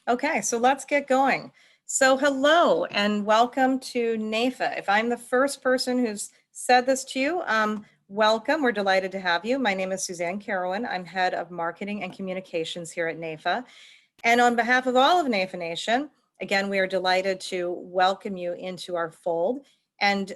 Okay, so let's get going. So hello and welcome to NAIFA. If I'm the first person who's said this to you, welcome. We're delighted to have you. My name is Suzanne Carowin. I'm head of marketing and communications here at NAIFA. And on behalf of all of NAIFA Nation, again, we are delighted to welcome you into our fold and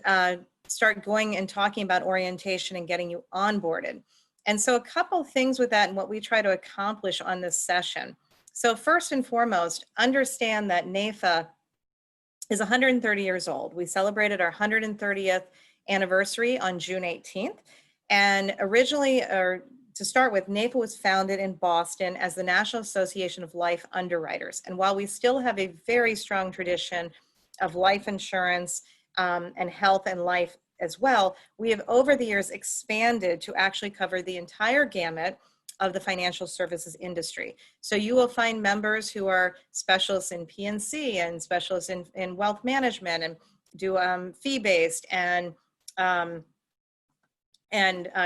start going and talking about orientation and getting you onboarded. And so a couple things with that and what we try to accomplish on this session. So first and foremost, understand that NAIFA is 130 years old. We celebrated our 130th anniversary on June 18th. And originally, or to start with, NAIFA was founded in Boston as the National Association of Life Underwriters. And while we still have a very strong tradition of life insurance and health and life as well, we have over the years expanded to actually cover the entire gamut of the financial services industry. So you will find members who are specialists in P&C and specialists in wealth management and do fee-based and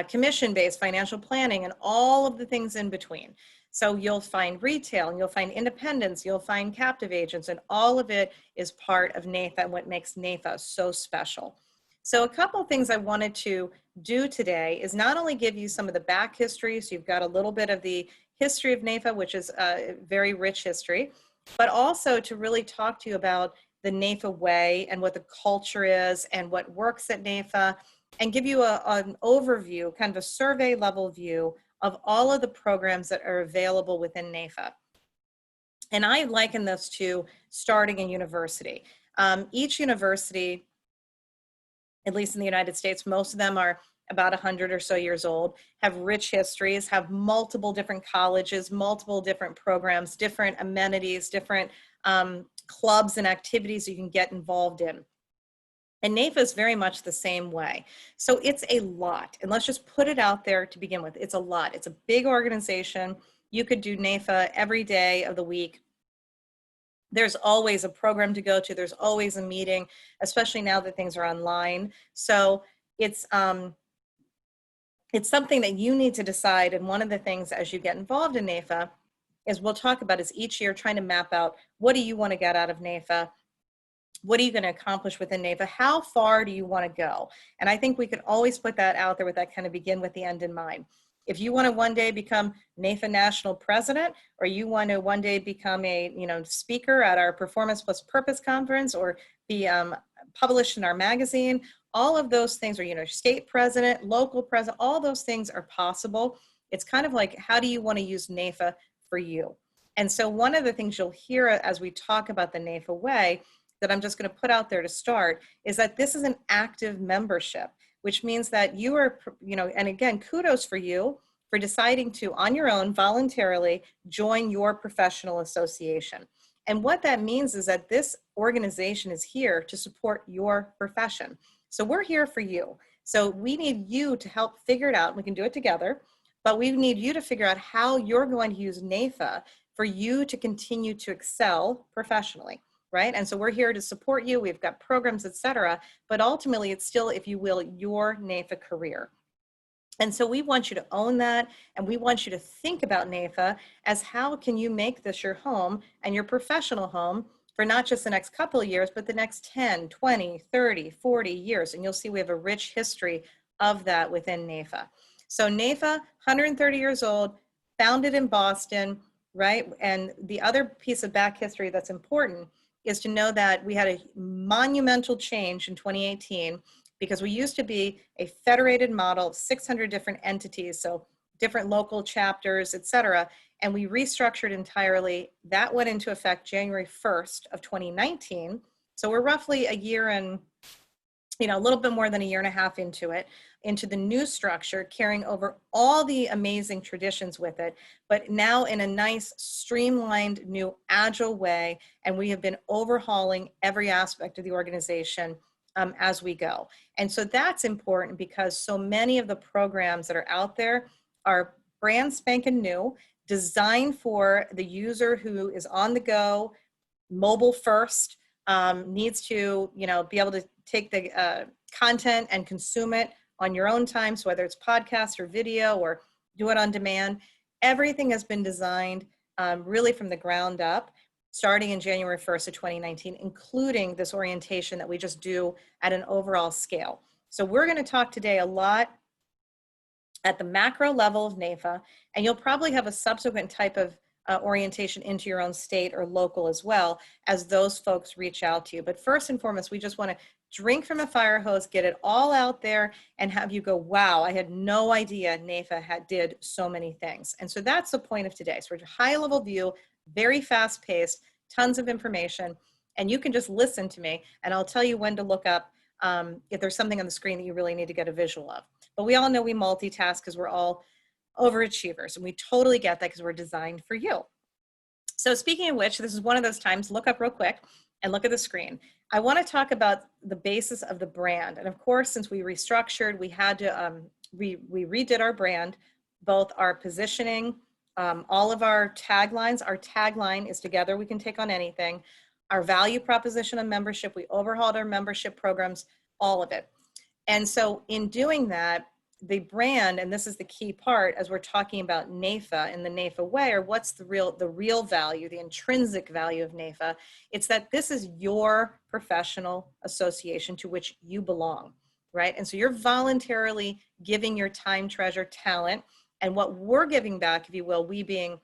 commission-based financial planning and all of the things in between. So you'll find retail and you'll find independents, you'll find captive agents, and all of it is part of NAIFA and what makes NAIFA so special. So a couple of things I wanted to do today is not only give you some of the back history, so you've got a little bit of the history of NAIFA, which is a very rich history, but also to really talk to you about the NAIFA way and what the culture is and what works at NAIFA, and give you an overview, kind of a survey level view of all of the programs that are available within NAIFA. And I liken this to starting a university. Each university, at least in the United States, most of them are about 100 or so years old, have rich histories, have multiple different colleges, multiple different programs, different amenities, different clubs and activities you can get involved in. And NAIFA is very much the same way. So it's a lot, and let's just put it out there to begin with. It's a lot. It's a big organization. You could do NAIFA every day of the week. There's always a program to go to. There's always a meeting, especially now that things are online. So it's something that you need to decide. And one of the things as you get involved in NAIFA is we'll talk about is each year trying to map out what do you want to get out of NAIFA? What are you going to accomplish within NAIFA? How far do you want to go? And I think we can always put that out there with that kind of begin with the end in mind. If you want to one day become NAIFA National President, or you want to one day become a speaker at our Performance Plus Purpose Conference, or be published in our magazine, all of those things, or state president, local president, all those things are possible. It's kind of like, how do you want to use NAIFA for you? And so one of the things you'll hear as we talk about the NAIFA way that I'm just going to put out there to start is that this is an active membership, which means that you are, and again, kudos for you for deciding to, on your own, voluntarily join your professional association. And what that means is that this organization is here to support your profession. So we're here for you. So we need you to help figure it out. We can do it together, but we need you to figure out how you're going to use NAIFA for you to continue to excel professionally. Right? And so we're here to support you. We've got programs, et cetera, but ultimately it's still, if you will, your NAIFA career. And so we want you to own that, and we want you to think about NAIFA as how can you make this your home and your professional home for not just the next couple of years, but the next 10, 20, 30, 40 years. And you'll see we have a rich history of that within NAIFA. So NAIFA, 130 years old, founded in Boston, right? And the other piece of back history that's important is to know that we had a monumental change in 2018 because we used to be a federated model of 600 different entities, so different local chapters, et cetera, and we restructured entirely. That went into effect January 1st of 2019. So we're roughly a year and, a little bit more than a year and a half into it, into the new structure, carrying over all the amazing traditions with it, but now in a nice, streamlined, new, agile way. And we have been overhauling every aspect of the organization as we go. And so that's important because so many of the programs that are out there are brand spanking new, designed for the user who is on the go, mobile first, needs to, be able to take the content and consume it on your own time. So whether it's podcast or video or do it on demand, everything has been designed really from the ground up starting in January 1st of 2019, including this orientation that we just do at an overall scale. So we're going to talk today a lot at the macro level of NAIFA, and you'll probably have a subsequent type of orientation into your own state or local as well as those folks reach out to you. But first and foremost, we just want to drink from a fire hose, get it all out there, and have you go, wow, I had no idea NAIFA did so many things. And so that's the point of today. So we're a high level view, very fast paced, tons of information, and you can just listen to me and I'll tell you when to look up if there's something on the screen that you really need to get a visual of. But we all know we multitask because we're all overachievers, and we totally get that because we're designed for you. So speaking of which, this is one of those times, look up real quick and look at the screen. I want to talk about the basis of the brand. And of course, since we restructured, we had to, we redid our brand, both our positioning, all of our taglines. Our tagline is together we can take on anything. Our value proposition of membership, we overhauled our membership programs, all of it. And so in doing that, the brand, and this is the key part as we're talking about NAIFA in the NAIFA way, or what's the real value, the intrinsic value of NAIFA, it's that this is your professional association to which you belong, right? And so you're voluntarily giving your time, treasure, talent, and what we're giving back, if you will, we being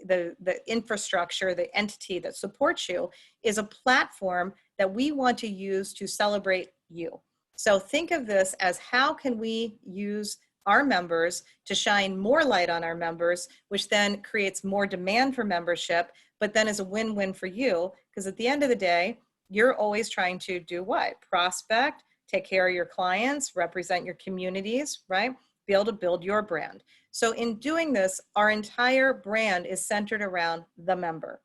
the infrastructure, the entity that supports you, is a platform that we want to use to celebrate you. So think of this as how can we use our members to shine more light on our members, which then creates more demand for membership, but then is a win-win for you, because at the end of the day, you're always trying to do what? Prospect, take care of your clients, represent your communities, right? Be able to build your brand. So in doing this, our entire brand is centered around the member.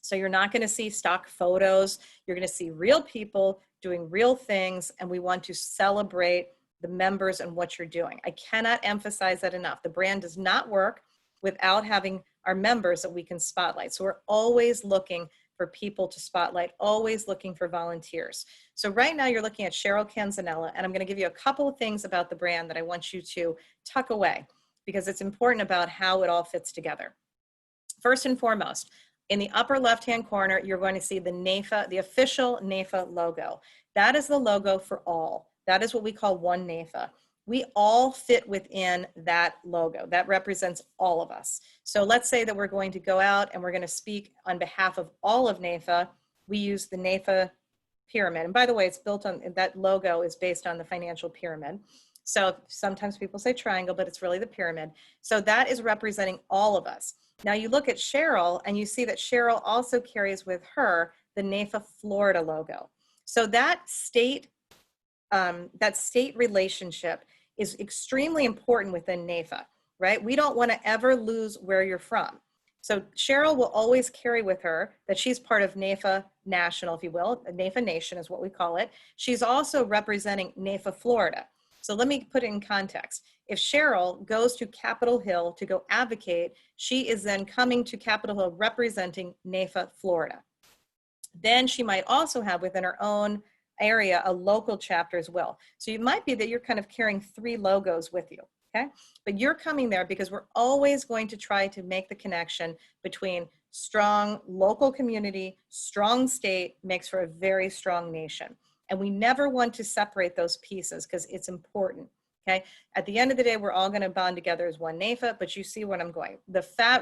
So you're not going to see stock photos. You're going to see real people doing real things, and we want to celebrate the members and what you're doing. I cannot emphasize that enough. The brand does not work without having our members that we can spotlight. So we're always looking for people to spotlight, always looking for volunteers. So right now you're looking at Cheryl Canzanella, and I'm going to give you a couple of things about the brand that I want you to tuck away because it's important about how it all fits together. First and foremost, in the upper left-hand corner, you're going to see the NAIFA, the official NAIFA logo. That is the logo for all. That is what we call one NAIFA. We all fit within that logo. That represents all of us. So let's say that we're going to go out and we're going to speak on behalf of all of NAIFA. We use the NAIFA pyramid. And by the way, it's built on, that logo is based on the financial pyramid. So sometimes people say triangle, but it's really the pyramid. So that is representing all of us. Now you look at Cheryl and you see that Cheryl also carries with her the NAIFA Florida logo. So that state relationship is extremely important within NAIFA, right? We don't want to ever lose where you're from. So Cheryl will always carry with her that she's part of NAIFA National, if you will. NAIFA Nation is what we call it. She's also representing NAIFA Florida. So let me put it in context. If Cheryl goes to Capitol Hill to go advocate, she is then coming to Capitol Hill representing NAIFA Florida. Then she might also have within her own area a local chapter as well. So it might be that you're kind of carrying three logos with you, okay? But you're coming there because we're always going to try to make the connection between strong local community, strong state makes for a very strong nation. And we never want to separate those pieces because it's important, okay? At the end of the day, we're all going to bond together as one NAIFA, but you see where I'm going.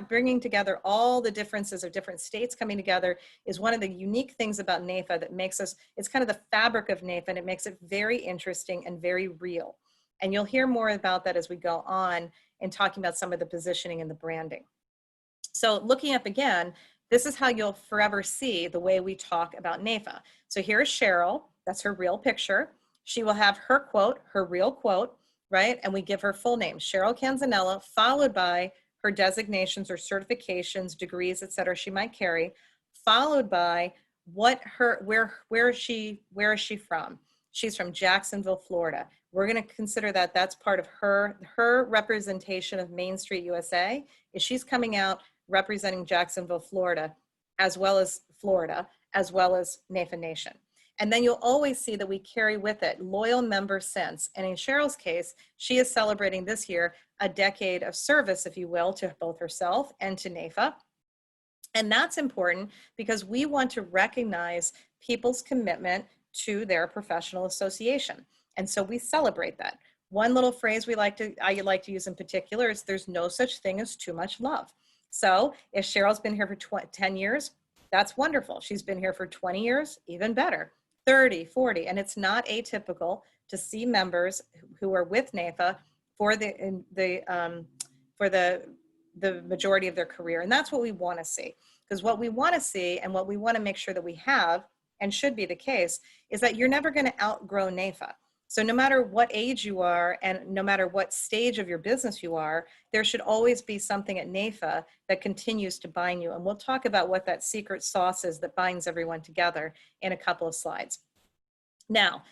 Bringing together all the differences of different states coming together is one of the unique things about NAIFA that makes us, it's kind of the fabric of NAIFA, and it makes it very interesting and very real. And you'll hear more about that as we go on in talking about some of the positioning and the branding. So looking up again, this is how you'll forever see the way we talk about NAIFA. So here's Cheryl. That's her real picture. She will have her quote, her real quote, right? And we give her full name, Cheryl Canzanella, followed by her designations or certifications, degrees, et cetera, she might carry, followed by where is she from? She's from Jacksonville, Florida. We're going to consider that that's part of her representation of Main Street USA is she's coming out representing Jacksonville, Florida, as well as NAIFA Nation. And then you'll always see that we carry with it loyal member since. And in Cheryl's case, she is celebrating this year a decade of service, if you will, to both herself and to NAIFA. And that's important because we want to recognize people's commitment to their professional association. And so we celebrate that. One little phrase I like to use in particular is there's no such thing as too much love. So if Cheryl's been here for 10 years, that's wonderful. She's been here for 20 years, even better. 30, 40, and it's not atypical to see members who are with NAIFA for the majority of their career. And that's what we want to see. Because what we want to see and what we want to make sure that we have, and should be the case, is that you're never going to outgrow NAIFA. So no matter what age you are and no matter what stage of your business you are, there should always be something at NAIFA that continues to bind you. And we'll talk about what that secret sauce is that binds everyone together in a couple of slides. Now,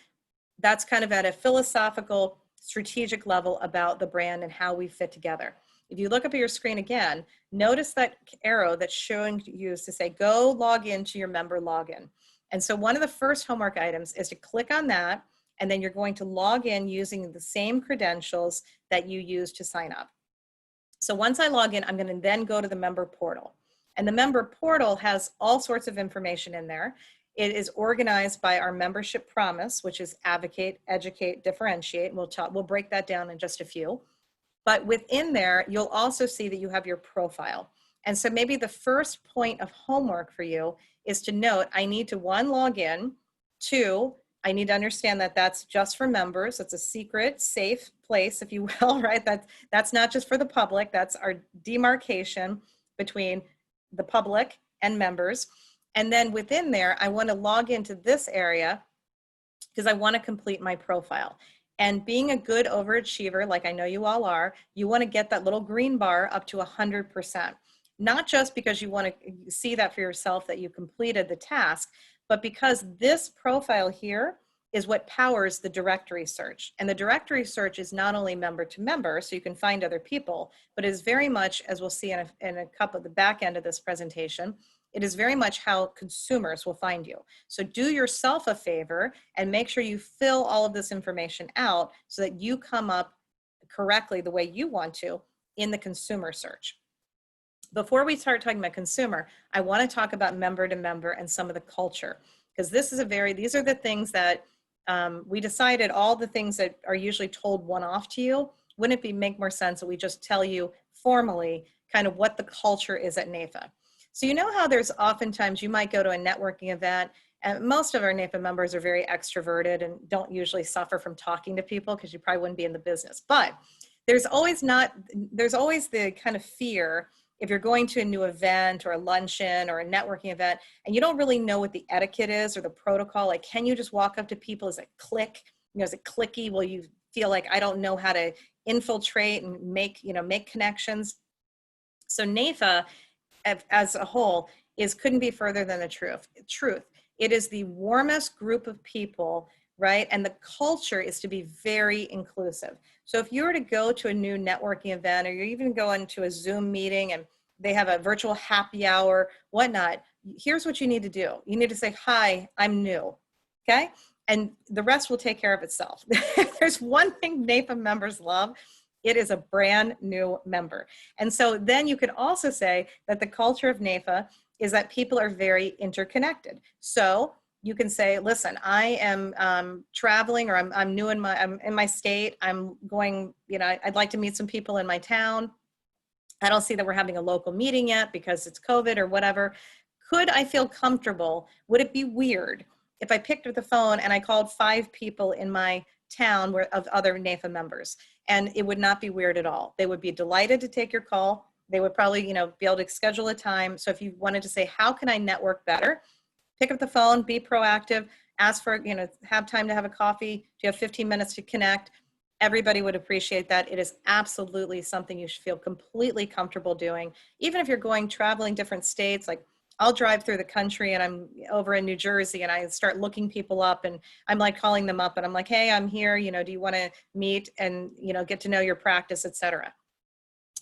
that's kind of at a philosophical, strategic level about the brand and how we fit together. If you look up at your screen again, notice that arrow that's showing you to say, go log into your member login. And so one of the first homework items is to click on that, and then you're going to log in using the same credentials that you use to sign up. So once I log in, I'm going to then go to the member portal. And the member portal has all sorts of information in there. It is organized by our membership promise, which is advocate, educate, differentiate. We'll break that down in just a few. But within there, you'll also see that you have your profile. And so maybe the first point of homework for you is to note, I need to, 1, log in, 2, I need to understand that that's just for members. It's a secret, safe place, if you will, right? That's not just for the public. That's our demarcation between the public and members. And then within there, I want to log into this area because I want to complete my profile. And being a good overachiever, like I know you all are, you want to get that little green bar up to 100%. Not just because you want to see that for yourself that you completed the task, but because this profile here is what powers the directory search. And the directory search is not only member to member, so you can find other people, but is very much, as we'll see in a couple of the back end of this presentation, it is very much how consumers will find you. So do yourself a favor and make sure you fill all of this information out so that you come up correctly the way you want to in the consumer search. Before we start talking about consumer, I want to talk about member to member and some of the culture, because these are the things that we decided, all the things that are usually told one-off to you. Wouldn't it make more sense that we just tell you formally kind of what the culture is at NAIFA? So you know how there's oftentimes you might go to a networking event, and most of our NAIFA members are very extroverted and don't usually suffer from talking to people because you probably wouldn't be in the business. But there's always the kind of fear if you're going to a new event or a luncheon or a networking event and you don't really know what the etiquette is or the protocol, like can you just walk up to people? Is it click? Is it clicky? Will you feel like I don't know how to infiltrate and make connections? So NAIFA as a whole couldn't be further than the truth. It is the warmest group of people, right? And the culture is to be very inclusive. So if you were to go to a new networking event, or you're even going to a Zoom meeting and they have a virtual happy hour, whatnot, here's what you need to do. You need to say, hi, I'm new, okay? And the rest will take care of itself. If there's one thing NAIFA members love, it is a brand new member. And so then you could also say that the culture of NAIFA is that people are very interconnected. So you can say, listen, I am traveling, or I'm new I'm in my state. I'm going, I'd like to meet some people in my town. I don't see that we're having a local meeting yet because it's COVID or whatever. Could I feel comfortable? Would it be weird if I picked up the phone and I called 5 people in my town of other NAIFA members? And it would not be weird at all. They would be delighted to take your call. They would probably, be able to schedule a time. So if you wanted to say, how can I network better? Pick up the phone, be proactive, ask for, have time to have a coffee. Do you have 15 minutes to connect? Everybody would appreciate that. It is absolutely something you should feel completely comfortable doing. Even if you're traveling different states, like I'll drive through the country and I'm over in New Jersey and I start looking people up and I'm like calling them up and I'm like, hey, I'm here, do you want to meet and, get to know your practice, etc.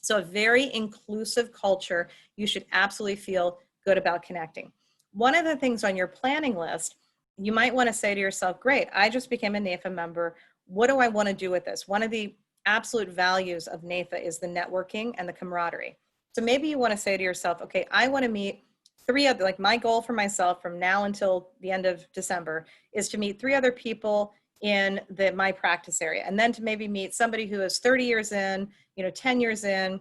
So a very inclusive culture, you should absolutely feel good about connecting. One of the things on your planning list, you might want to say to yourself, great, I just became a NAIFA member. What do I want to do with this? One of the absolute values of NAIFA is the networking and the camaraderie. So maybe you want to say to yourself, okay, I want to meet 3 other, like my goal for myself from now until the end of December is to meet 3 other people in my practice area. And then to maybe meet somebody who is 30 years in, 10 years in,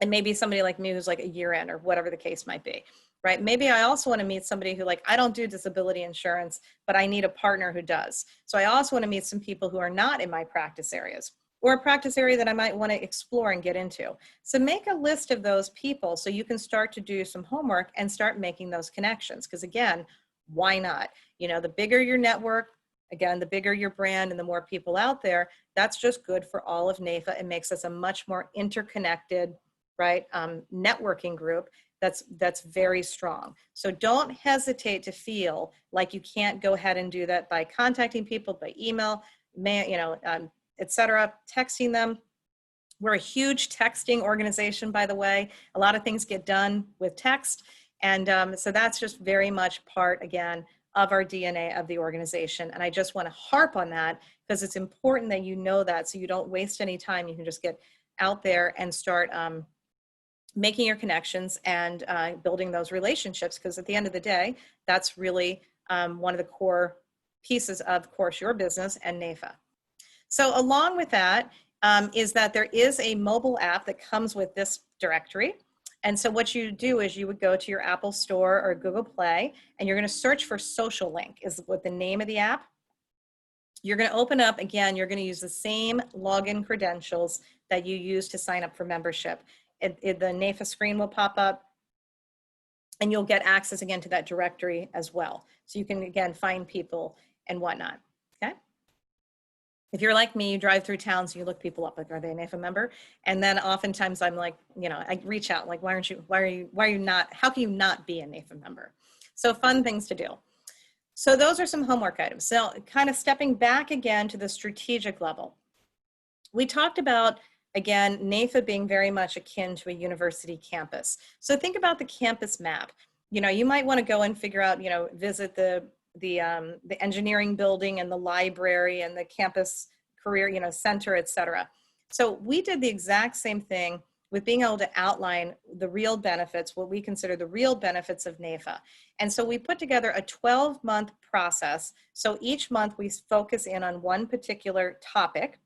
and maybe somebody like me who's like a year in, or whatever the case might be, right? Maybe I also want to meet somebody who, like, I don't do disability insurance, but I need a partner who does. So I also want to meet some people who are not in my practice areas, or a practice area that I might want to explore and get into. So make a list of those people so you can start to do some homework and start making those connections. Because again, why not? The bigger your network, again, the bigger your brand and the more people out there, that's just good for all of NAIFA. It makes us a much more interconnected, right, networking group that's very strong. So don't hesitate to feel like you can't go ahead and do that by contacting people by email, etc., texting them. We're a huge texting organization, by the way. A lot of things get done with text. And so that's just very much part, again, of our DNA of the organization. And I just want to harp on that because it's important that you know that so you don't waste any time. You can just get out there and start making your connections and building those relationships, because at the end of the day, that's really one of the core pieces of course, your business and NAIFA. So along with that is that there is a mobile app that comes with this directory. And so what you do is you would go to your Apple Store or Google Play, and you're going to search for Social Link is what the name of the app. You're going to open up, again, you're going to use the same login credentials that you use to sign up for membership. The NAIFA screen will pop up, and you'll get access again to that directory as well. So you can, again, find people and whatnot, okay? If you're like me, you drive through towns and you look people up, like, are they a NAIFA member? And then oftentimes I'm like, I reach out, like, why are you not, how can you not be a NAIFA member? So fun things to do. So those are some homework items. So kind of stepping back again to the strategic level. We talked about, again, NAIFA being very much akin to a university campus. So think about the campus map. You might want to go and figure out, visit the engineering building and the library and the campus career, center, et cetera. So we did the exact same thing with being able to outline the real benefits, what we consider the real benefits of NAIFA. And so we put together a 12-month process. So each month we focus in on one particular topic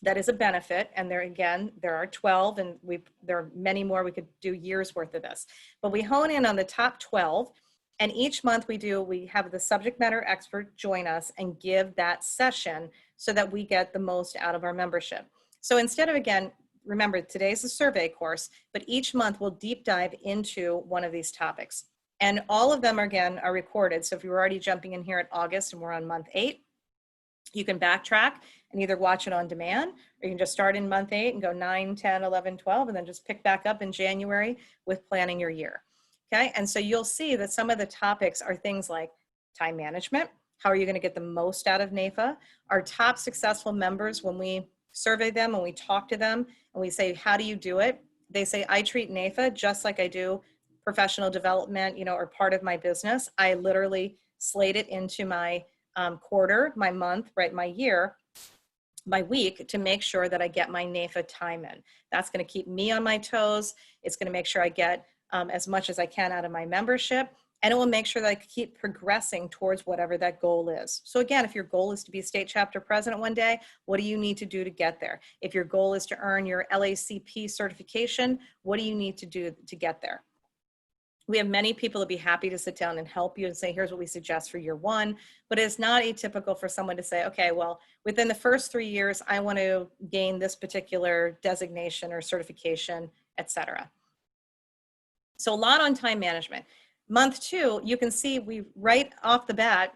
that is a benefit, and there are 12, and there are many more. We could do years worth of this, but we hone in on the top 12, and each month we have the subject matter expert join us and give that session so that we get the most out of our membership. So instead of, again, remember today's a survey course, but each month we'll deep dive into one of these topics, and all of them are recorded. So if you're already jumping in here at August and we're on month 8, you can backtrack and either watch it on demand, or you can just start in month 8 and go 9, 10, 11, 12, and then just pick back up in January with planning your year. Okay, and so you'll see that some of the topics are things like time management. How are you going to get the most out of NAIFA? Our top successful members, when we survey them and we talk to them and we say, how do you do it? They say, I treat NAIFA just like I do professional development, or part of my business. I literally slate it into my quarter, my month, right, my year, my week, to make sure that I get my NAIFA time in. That's going to keep me on my toes. It's going to make sure I get as much as I can out of my membership, and it will make sure that I keep progressing towards whatever that goal is. So again, if your goal is to be state chapter president one day, what do you need to do to get there? If your goal is to earn your LACP certification, what do you need to do to get there? We have many people that be happy to sit down and help you and say, here's what we suggest for year 1, but it's not atypical for someone to say, okay, well, within the first 3 years, I want to gain this particular designation or certification, etc. So a lot on time management. Month 2, you can see we right off the bat,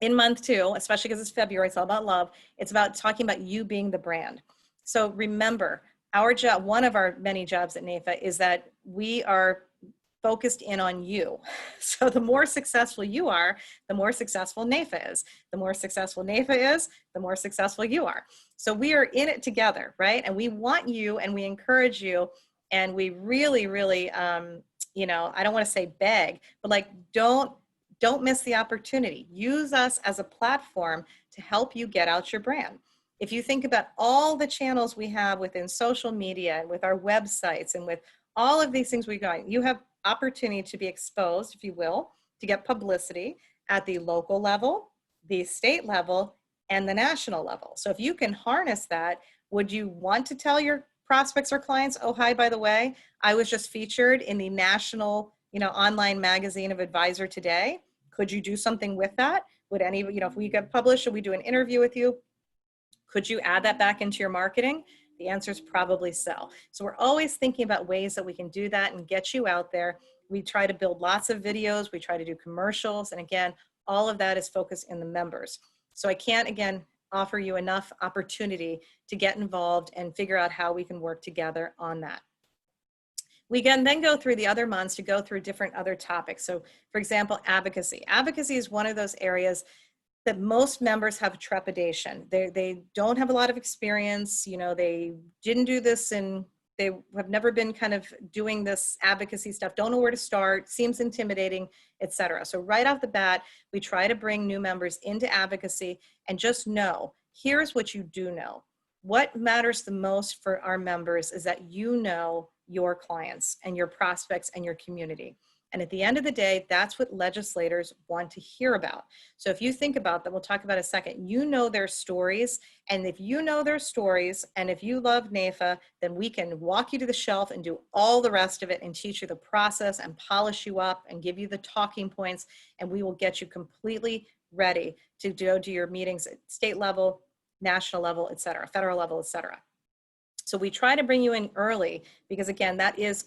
in month 2, especially because it's February, it's all about love. It's about talking about you being the brand. So remember, our job, one of our many jobs at NAIFA, is that we are focused in on you. So the more successful you are, the more successful NAIFA is. The more successful NAIFA is, the more successful you are. So we are in it together, right? And we want you, and we encourage you, and we really, really, I don't want to say beg, but like, don't miss the opportunity. Use us as a platform to help you get out your brand. If you think about all the channels we have within social media and with our websites and with all of these things we got, you have opportunity to be exposed, if you will, to get publicity at the local level, the state level, and the national level. So if you can harness that, would you want to tell your prospects or clients, oh, hi, by the way, I was just featured in the national, online magazine of Advisor Today. Could you do something with that? Would any, if we get published, should we do an interview with you? Could you add that back into your marketing? The answer is probably so. So we're always thinking about ways that we can do that and get you out there. We try to build lots of videos. We try to do commercials. And again, all of that is focused in the members. So I can't, again, offer you enough opportunity to get involved and figure out how we can work together on that. We can then go through the other months to go through different other topics. So for example, advocacy. Advocacy is one of those areas that most members have trepidation. They don't have a lot of experience. They didn't do this and they have never been kind of doing this advocacy stuff, don't know where to start, seems intimidating, etc. So right off the bat, we try to bring new members into advocacy and just know, here's what you do know. What matters the most for our members is that you know your clients and your prospects and your community. And at the end of the day, that's what legislators want to hear about. So if you think about that, we'll talk about in a second, you know their stories. And if you know their stories, and if you love NAIFA, then we can walk you to the shelf and do all the rest of it and teach you the process and polish you up and give you the talking points. And we will get you completely ready to go to your meetings at state level, national level, et cetera, federal level, et cetera. So we try to bring you in early because again, that is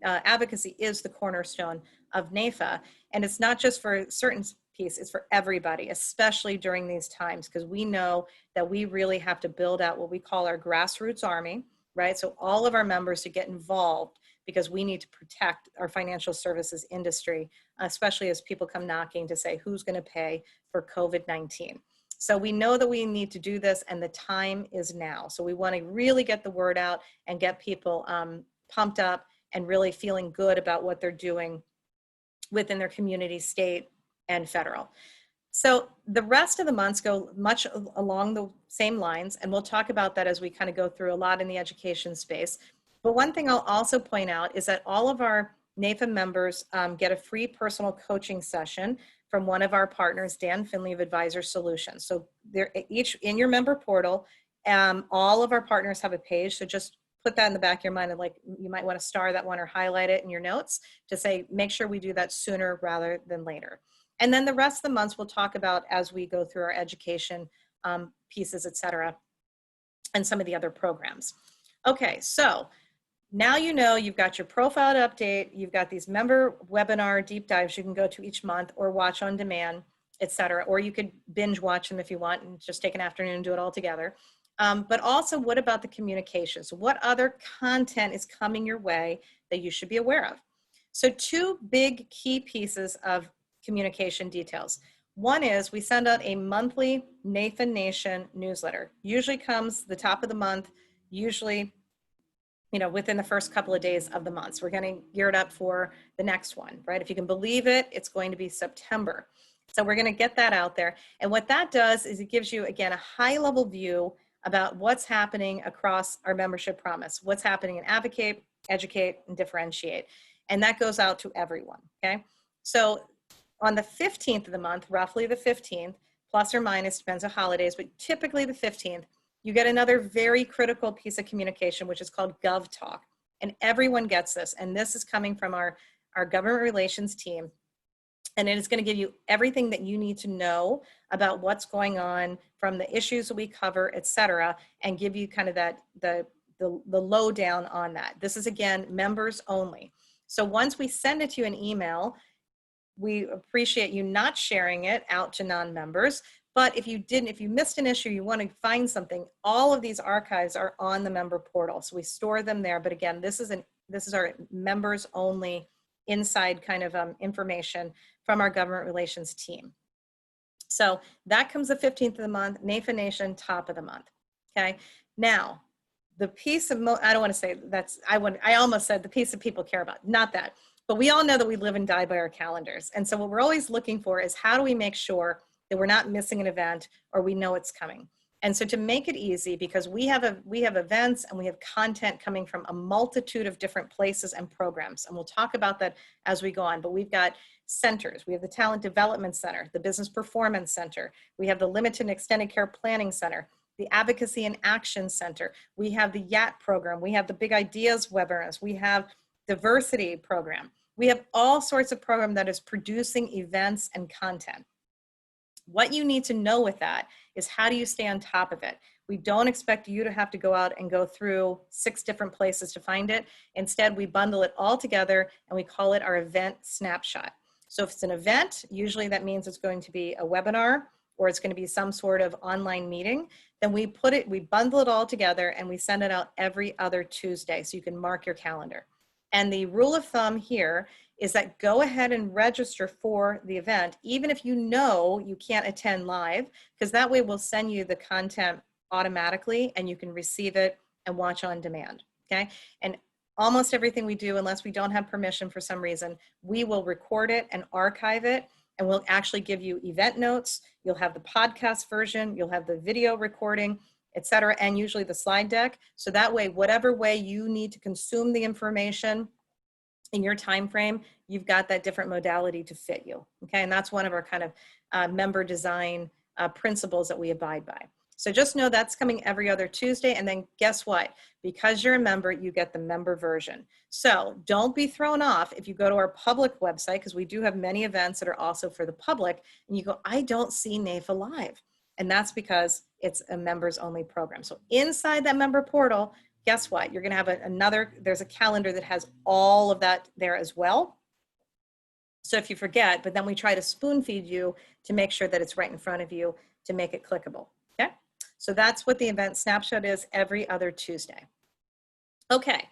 advocacy is the cornerstone of NAIFA. And it's not just for a certain piece, it's for everybody, especially during these times, because we know that we really have to build out what we call our grassroots army, right? So all of our members to get involved because we need to protect our financial services industry, especially as people come knocking to say, who's going to pay for COVID-19? So we know that we need to do this and the time is now. So we want to really get the word out and get people pumped up and really feeling good about what they're doing within their community, state, and federal. So the rest of the months go much along the same lines, and we'll talk about that as we kind of go through a lot in the education space. But one thing I'll also point out is that all of our NAIFA members get a free personal coaching session from one of our partners, Dan Finley of Advisor Solutions. So they're each in your member portal. All of our partners have a page. So just put that in the back of your mind and like, you might want to star that one or highlight it in your notes to say, make sure we do that sooner rather than later. And then the rest of the months we'll talk about as we go through our education pieces, et cetera, and some of the other programs. Okay, so now you know you've got your profile to update, you've got these member webinar deep dives you can go to each month or watch on demand, et cetera, or you could binge watch them if you want and just take an afternoon and do it all together. But also, what about the communication? So what other content is coming your way that you should be aware of? So two big key pieces of communication details. One is we send out a monthly NAIFA Nation newsletter. Usually comes the top of the month, usually within the first couple of days of the month. So we're getting geared up for the next one, right? If you can believe it, it's going to be September. So we're going to get that out there. And what that does is it gives you, again, a high level view about what's happening across our membership promise, what's happening in advocate, educate, and differentiate. And that goes out to everyone, okay? So on the 15th of the month, roughly the 15th, plus or minus, depends on holidays, but typically the 15th, you get another very critical piece of communication, which is called Gov Talk. And everyone gets this. And this is coming from our government relations team. And it is going to give you everything that you need to know about what's going on from the issues that we cover, et cetera, and give you kind of the lowdown on that. This is, again, members only. So once we send it to you in email, we appreciate you not sharing it out to non-members. But if you missed an issue, you want to find something, all of these archives are on the member portal. So we store them there. But again, this is our members only inside kind of information from our government relations team. So that comes the 15th of the month, NAIFA Nation, top of the month. Okay. Now, the piece of, I don't want to say I almost said the piece that people care about, not that. But we all know that we live and die by our calendars. And so what we're always looking for is how do we make sure that we're not missing an event or we know it's coming. And so to make it easy, because we have events and we have content coming from a multitude of different places and programs, and we'll talk about that as we go on, but we've got centers. We have the Talent Development Center, the Business Performance Center, we have the Limited and Extended Care Planning Center, the Advocacy and Action Center, we have the YAT program, we have the Big Ideas webinars, we have diversity program. We have all sorts of program that is producing events and content. What you need to know with that is how do you stay on top of it? We don't expect you to have to go out and go through 6 different places to find it. Instead, we bundle it all together and we call it our event snapshot. So if it's an event, usually that means it's going to be a webinar or it's going to be some sort of online meeting. Then we bundle it all together and we send it out every other Tuesday so you can mark your calendar. And the rule of thumb here is that go ahead and register for the event, even if you know you can't attend live, because that way we'll send you the content automatically and you can receive it and watch on demand, okay? And almost everything we do, unless we don't have permission for some reason, we will record it and archive it, and we'll actually give you event notes. You'll have the podcast version, you'll have the video recording, etc., and usually the slide deck. So that way, whatever way you need to consume the information in your time frame, you've got that different modality to fit you, okay? And that's one of our kind of member design principles that we abide by. So just know that's coming every other Tuesday, and then guess what? Because you're a member, you get the member version. So don't be thrown off if you go to our public website, because we do have many events that are also for the public, and you go, I don't see NAIFA Live. And that's because it's a members only program. So inside that member portal, guess what? You're gonna have there's a calendar that has all of that there as well. So if you forget, but then we try to spoon feed you to make sure that it's right in front of you to make it clickable, okay? So that's what the event snapshot is every other Tuesday. Okay,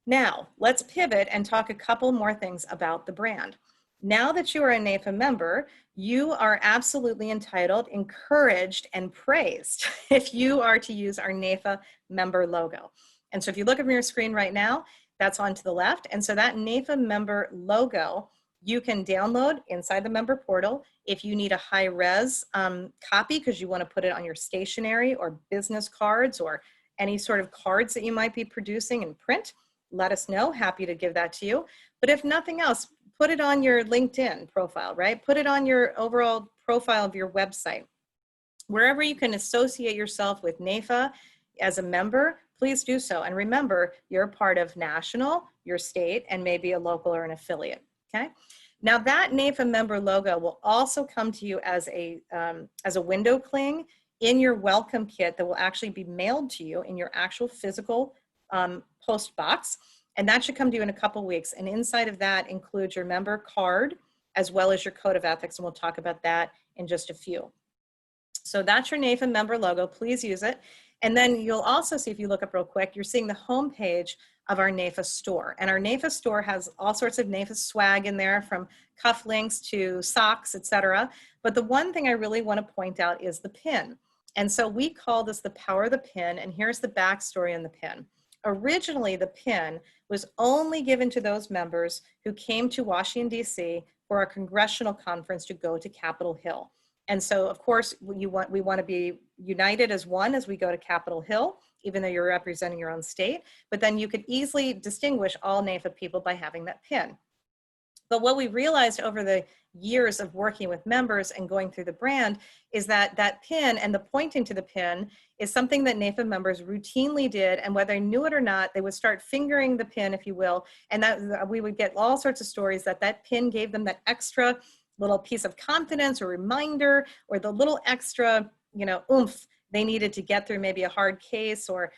now let's pivot and talk a couple more things about the brand. Now that you are a NAIFA member, you are absolutely entitled, encouraged, and praised if you are to use our NAIFA member logo. And so if you look at your screen right now, that's on to the left. And so that NAIFA member logo, you can download inside the member portal. If you need a high-res copy because you want to put it on your stationery or business cards or any sort of cards that you might be producing in print, let us know. Happy to give that to you. But if nothing else, put it on your LinkedIn profile, right? Put it on your overall profile of your website. Wherever you can associate yourself with NAIFA as a member, please do so. And remember, you're a part of national, your state, and maybe a local or an affiliate, okay? Now that NAIFA member logo will also come to you as a window cling in your welcome kit that will actually be mailed to you in your actual physical post box. And that should come to you in a couple weeks. And inside of that includes your member card, as well as your code of ethics. And we'll talk about that in just a few. So that's your NAIFA member logo. Please use it. And then you'll also see, if you look up real quick, you're seeing the homepage of our NAIFA store. And our NAIFA store has all sorts of NAIFA swag in there, from cufflinks to socks, etc. But the one thing I really want to point out is the pin. And so we call this the power of the pin. And here's the backstory on the pin. Originally, the pin was only given to those members who came to Washington, D.C. for our congressional conference to go to Capitol Hill. And so, of course, we want to be united as one as we go to Capitol Hill, even though you're representing your own state. But then you could easily distinguish all NAIFA people by having that pin. But what we realized over the years of working with members and going through the brand is that that pin and the pointing to the pin is something that NAIFA members routinely did, and whether they knew it or not, they would start fingering the pin, if you will, and that we would get all sorts of stories that that pin gave them that extra little piece of confidence or reminder, or the little extra, oomph they needed to get through maybe a hard case, or,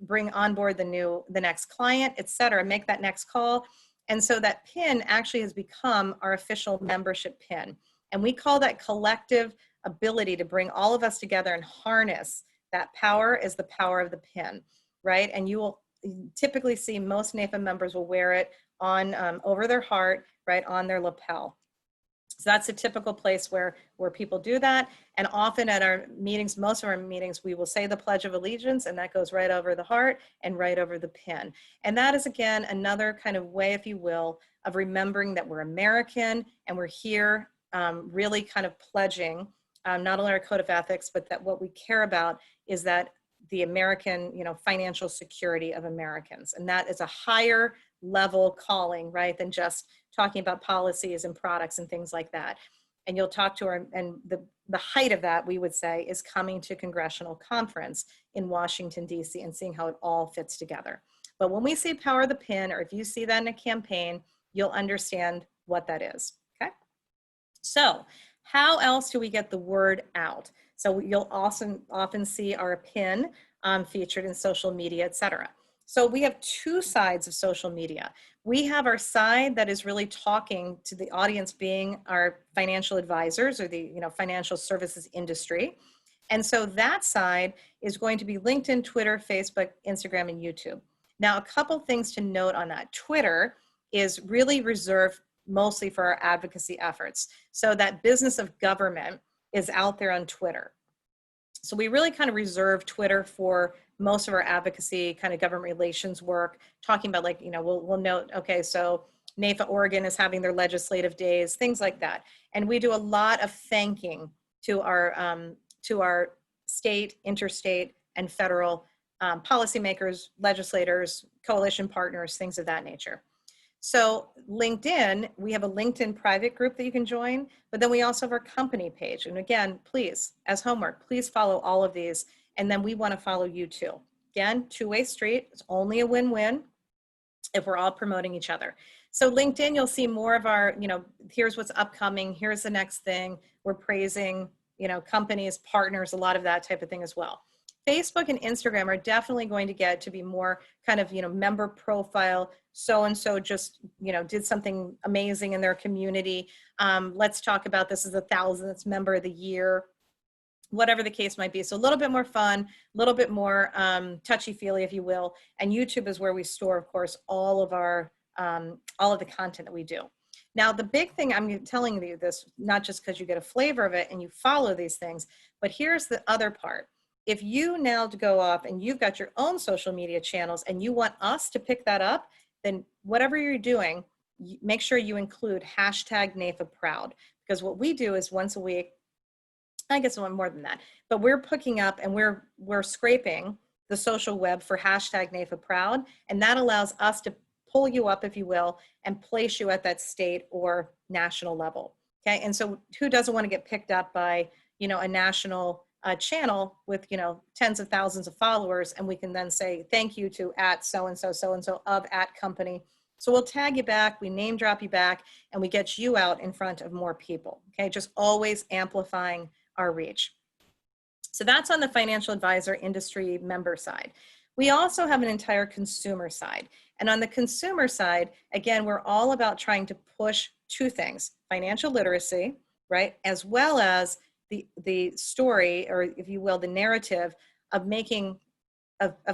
bring on board the next client, et cetera, make that next call. And so that pin actually has become our official membership pin. And we call that collective ability to bring all of us together and harness that power is the power of the pin, right? And you will typically see most NAIFA members will wear it on over their heart, right, on their lapel. So that's a typical place where people do that. And often at our meetings, most of our meetings, we will say the Pledge of Allegiance, and that goes right over the heart and right over the pin. And that is, again, another kind of way, if you will, of remembering that we're American and we're here really kind of pledging not only our code of ethics, but that what we care about is that the American, financial security of Americans. And that is a higher level calling, right, than just talking about policies and products and things like that. And you'll talk to our, and the height of that, we would say, is coming to congressional conference in Washington, D.C. and seeing how it all fits together. But when we say power of the pin, or if you see that in a campaign, you'll understand what that is, okay? So how else do we get the word out? So you'll often see our pin featured in social media, etc. So we have two sides of social media. We have our side that is really talking to the audience, being our financial advisors or the financial services industry. And so that side is going to be LinkedIn, Twitter, Facebook, Instagram, and YouTube. Now, a couple things to note on that. Twitter is really reserved mostly for our advocacy efforts. So that business of government is out there on Twitter. So we really kind of reserve Twitter for most of our advocacy kind of government relations work, talking about we'll note, okay, so NAIFA Oregon is having their legislative days, things like that. And we do a lot of thanking to our state, interstate, and federal policymakers, legislators, coalition partners, things of that nature. So LinkedIn, we have a LinkedIn private group that you can join, but then we also have our company page. And again, please, as homework, please follow all of these. And then we want to follow you too. Again, two-way street. It's only a win-win if we're all promoting each other. So LinkedIn, you'll see more of our, here's what's upcoming. Here's the next thing. We're praising, companies, partners, a lot of that type of thing as well. Facebook and Instagram are definitely going to get to be more kind of, member profile. So-and-so just, did something amazing in their community. Let's talk about this as 1,000th member of the year, whatever the case might be. So a little bit more fun, a little bit more touchy-feely, if you will. And YouTube is where we store, of course, all of the content that we do. Now, the big thing, I'm telling you this, not just because you get a flavor of it and you follow these things, but here's the other part. If you now go off and you've got your own social media channels and you want us to pick that up, then whatever you're doing, make sure you include hashtag NAIFA Proud, because what we do is once a week, I guess one more than that, but we're picking up and we're scraping the social web for hashtag NAIFA Proud, and that allows us to pull you up, if you will, and place you at that state or national level. Okay, and so who doesn't want to get picked up by a national channel with tens of thousands of followers, and we can then say thank you to at so-and-so of at company. So we'll tag you back, we name drop you back, and we get you out in front of more people. Okay, just always amplifying our reach. So that's on the financial advisor industry member side. We also have an entire consumer side. And on the consumer side, again, we're all about trying to push two things: financial literacy, right, as well as the story, or if you will, the narrative of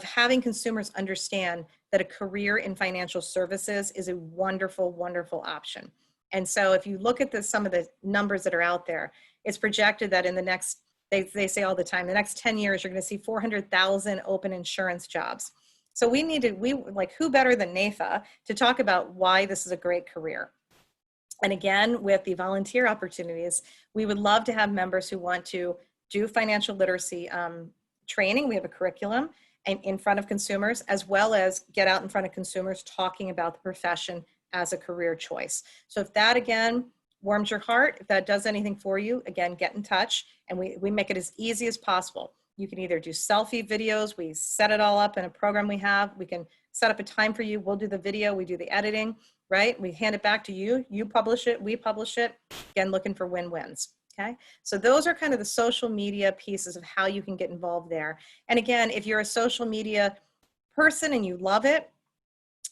having consumers understand that a career in financial services is a wonderful, wonderful option. And so if you look at some of the numbers that are out there, it's projected that in the next, they say all the time, the next 10 years, you're going to see 400,000 open insurance jobs. So who better than NAIFA to talk about why this is a great career? And again, with the volunteer opportunities, we would love to have members who want to do financial literacy training. We have a curriculum and in front of consumers, as well as get out in front of consumers talking about the profession as a career choice. So if that, again, warms your heart, if that does anything for you, again, get in touch, and we make it as easy as possible. You can either do selfie videos. We set it all up in a program we have. We can set up a time for you. We'll do the video. We do the editing, right? We hand it back to you. You publish it. We publish it. Again, looking for win-wins. Okay. So those are kind of the social media pieces of how you can get involved there. And again, if you're a social media person and you love it,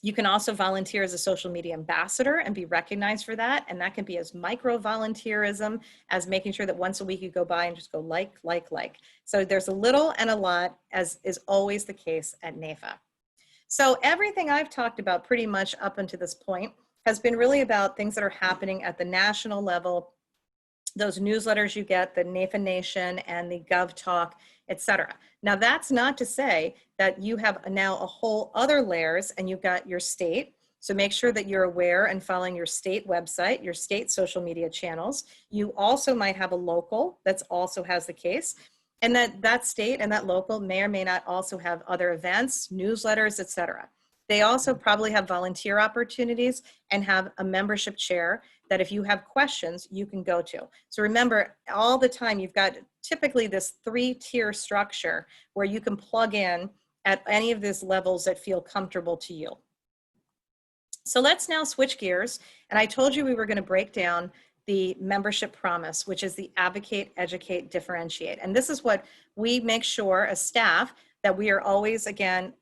you can also volunteer as a social media ambassador and be recognized for that. And that can be as micro volunteerism as making sure that once a week you go by and just go like. So there's a little and a lot, as is always the case at NAIFA. So everything I've talked about pretty much up until this point has been really about things that are happening at the national level, those newsletters you get, the NAIFA Nation and the Gov Talk, etc. Now that's not to say that you have now a whole other layers and you've got your state. So make sure that you're aware and following your state website, your state social media channels. You also might have a local that also has the case. And that state and that local may or may not also have other events, newsletters, etc. They also probably have volunteer opportunities and have a membership chair that if you have questions, you can go to. So remember, all the time, you've got typically this 3-tier structure where you can plug in at any of these levels that feel comfortable to you. So let's now switch gears. And I told you we were going to break down the membership promise, which is the advocate, educate, differentiate. And this is what we make sure as staff that we are always, again,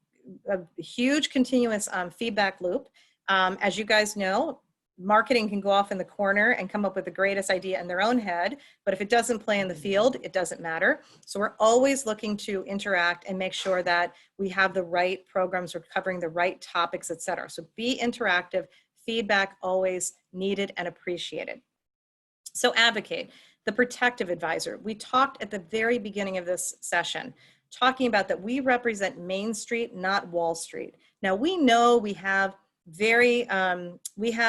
a huge continuous feedback loop. As you guys know, marketing can go off in the corner and come up with the greatest idea in their own head, but if it doesn't play in the field, it doesn't matter. So we're always looking to interact and make sure that we have the right programs, we're covering the right topics, etc. So be interactive, feedback always needed and appreciated. So advocate, the protective advisor. We talked at the very beginning of this session, talking about that we represent Main Street, not Wall Street. Now we know we have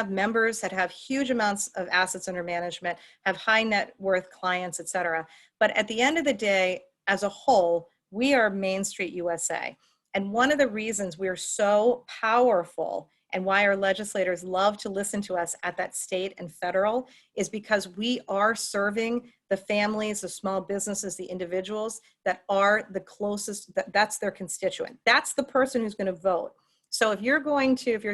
members that have huge amounts of assets under management, have high net worth clients, et cetera. But at the end of the day, as a whole, we are Main Street USA. And one of the reasons we're so powerful and why our legislators love to listen to us at that state and federal is because we are serving the families, the small businesses, the individuals that are the closest, that's their constituent. That's the person who's going to vote. So if you're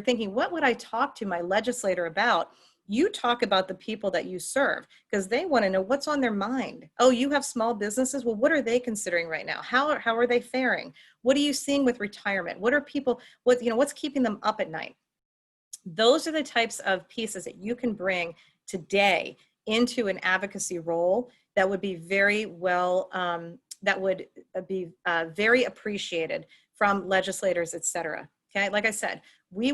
thinking, what would I talk to my legislator about? You talk about the people that you serve because they want to know what's on their mind. Oh, you have small businesses? Well, what are they considering right now? How are they faring? What are you seeing with retirement? What are people, what's keeping them up at night? Those are the types of pieces that you can bring today into an advocacy role that would be very well, very appreciated from legislators, et cetera. Okay, like I said, we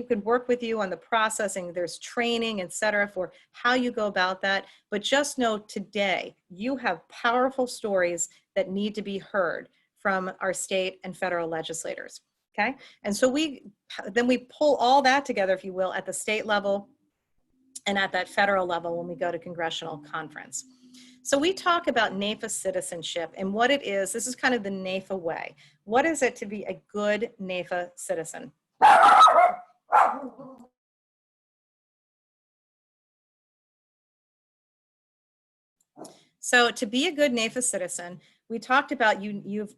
could work with you on the processing. There's training, et cetera, for how you go about that. But just know today, you have powerful stories that need to be heard from our state and federal legislators. Okay, and so then we pull all that together, if you will, at the state level and at that federal level when we go to congressional conference. So we talk about NAIFA citizenship and what it is. This is kind of the NAIFA way. What is it to be a good NAIFA citizen? So to be a good NAIFA citizen, we talked about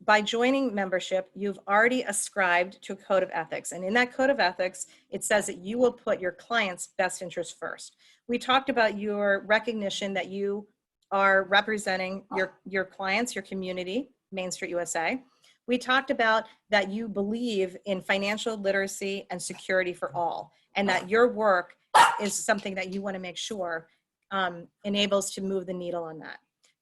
by joining membership, you've already ascribed to a code of ethics. And in that code of ethics, it says that you will put your client's best interest first. We talked about your recognition that you are representing your clients, your community, Main Street USA. We talked about that you believe in financial literacy and security for all, and that your work is something that you want to make sure enables to move the needle on that.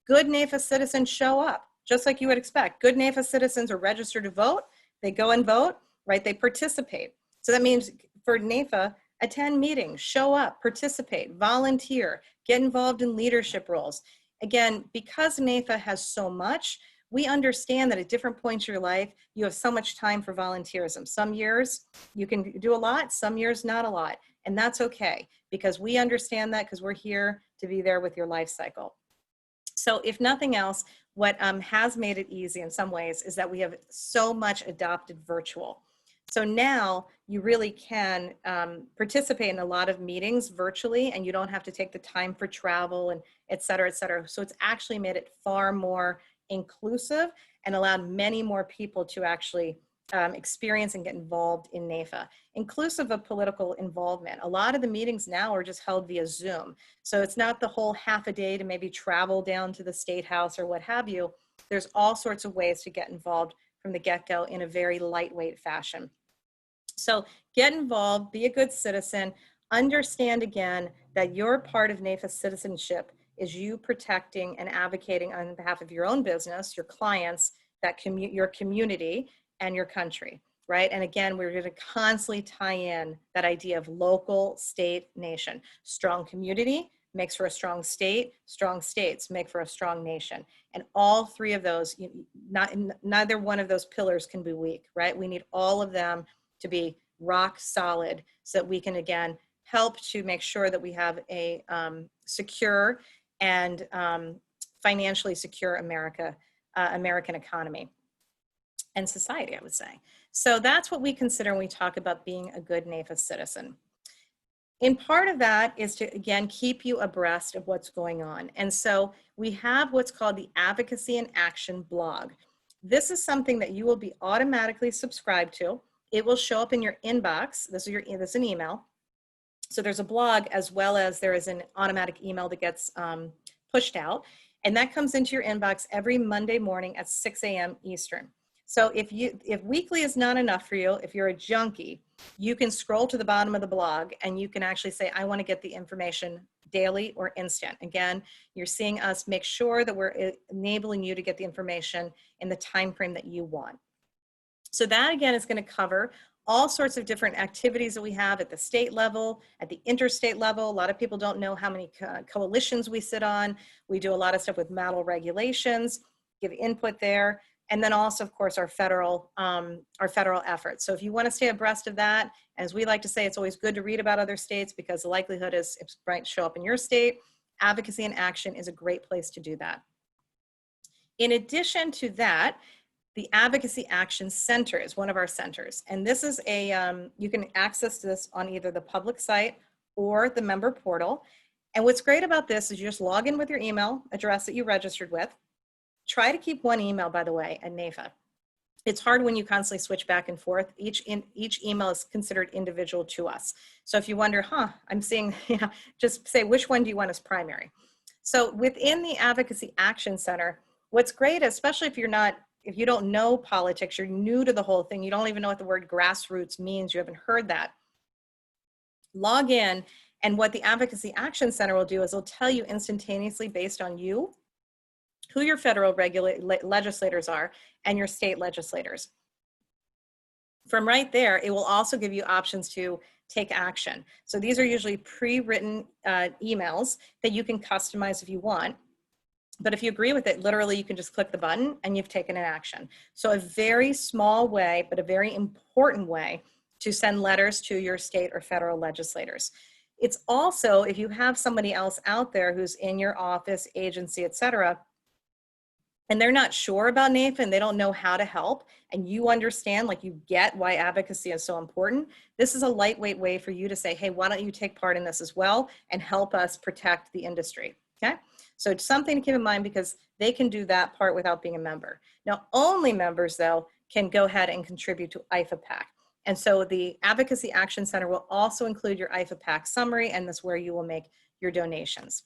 Good NAIFA citizens show up, just like you would expect. Good NAIFA citizens are registered to vote. They go and vote, right? They participate. So that means for NAIFA, attend meetings, show up, participate, volunteer, get involved in leadership roles. Again, because NAIFA has so much, we understand that at different points in your life, you have so much time for volunteerism. Some years you can do a lot, some years not a lot. And that's okay, because we understand that because we're here to be there with your life cycle. So if nothing else, what has made it easy in some ways is that we have so much adopted virtual. So now you really can participate in a lot of meetings virtually, and you don't have to take the time for travel and et cetera, et cetera. So it's actually made it far more inclusive and allowed many more people to actually experience and get involved in NAIFA, inclusive of political involvement. A lot of the meetings now are just held via Zoom. So it's not the whole half a day to maybe travel down to the State House or what have you. There's all sorts of ways to get involved from the get-go in a very lightweight fashion. So get involved, be a good citizen, understand again that your part of NAIFA citizenship is you protecting and advocating on behalf of your own business, your clients, your community, and your country, right? And again, we're going to constantly tie in that idea of local, state, nation. Strong community makes for a strong state, strong states make for a strong nation. And all three of those, neither one of those pillars can be weak, right? We need all of them to be rock solid so that we can, again, help to make sure that we have a secure and financially secure American economy and society, I would say. So that's what we consider when we talk about being a good NAIFA citizen. And part of that is to, again, keep you abreast of what's going on. And so we have what's called the Advocacy and Action blog. This is something that you will be automatically subscribed to. It will show up in your inbox. This is an email. So there's a blog as well as there is an automatic email that gets pushed out. And that comes into your inbox every Monday morning at 6 a.m. Eastern. So if weekly is not enough for you, if you're a junkie, you can scroll to the bottom of the blog and you can actually say, I want to get the information daily or instant. Again, you're seeing us make sure that we're enabling you to get the information in the time frame that you want. So that, again, is going to cover all sorts of different activities that we have at the state level, at the interstate level. A lot of people don't know how many coalitions we sit on. We do a lot of stuff with model regulations, give input there. And then also, of course, our federal efforts. So if you want to stay abreast of that, as we like to say, it's always good to read about other states because the likelihood is it might show up in your state. Advocacy and Action is a great place to do that. In addition to that, the Advocacy Action Center is one of our centers. And this is you can access this on either the public site or the member portal. And what's great about this is you just log in with your email address that you registered with. Try to keep one email, by the way, at NAIFA. It's hard when you constantly switch back and forth. Each email is considered individual to us. So if you wonder, I'm seeing, just say, which one do you want as primary? So within the Advocacy Action Center, what's great, especially if you don't know politics, you're new to the whole thing, you don't even know what the word grassroots means, you haven't heard that. Log in, and what the Advocacy Action Center will do is it'll tell you instantaneously based on you, who your federal legislators are and your state legislators. From right there, it will also give you options to take action. So these are usually pre-written emails that you can customize if you want. But if you agree with it, literally you can just click the button and you've taken an action. So a very small way, but a very important way to send letters to your state or federal legislators. It's also, if you have somebody else out there who's in your office, agency, et cetera, and they're not sure about NAIFA and they don't know how to help, and you understand, like you get why advocacy is so important, this is a lightweight way for you to say, hey, why don't you take part in this as well and help us protect the industry, okay? So it's something to keep in mind because they can do that part without being a member. Now, only members, though, can go ahead and contribute to NAIFA PAC. And so the Advocacy Action Center will also include your NAIFA PAC summary, and that's where you will make your donations.